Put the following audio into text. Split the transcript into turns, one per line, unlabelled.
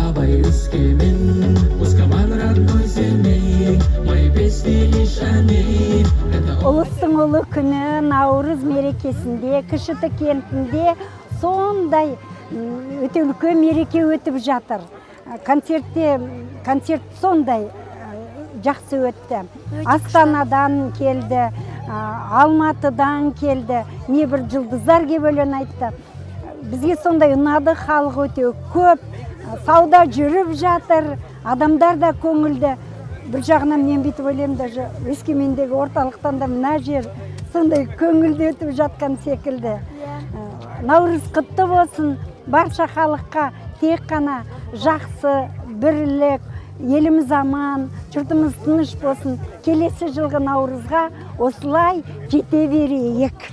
абай Өскемен, Ускоман родной семей, мои песни лишь о ней.
Ұлыстың ұлы күні Наурыз мерекесінде Кішіті кентінде сондай өте үлкен мереке өтіп жатыр. Концерт сондай жақсы өтті. Астанадан келді, Алматыдан келді, небір жұлдыздар кебөлен айтты. Бізге сондай ұнады, халық өте көп, сауда жүріп жатыр, адамдар да көңілді. Бір жағынан мен бүйтіп ойлаймын, даже Өскемендегі орталықтан да мына жер сондай көңілді өтіп жатқан секілді. Наурыз құтты болсын, барша халыққа тек қана жақсы, бірлік, еліміз аман, жұртымыз тыныш болсын. Келесі жылғы Наурызға осылай жете берейік.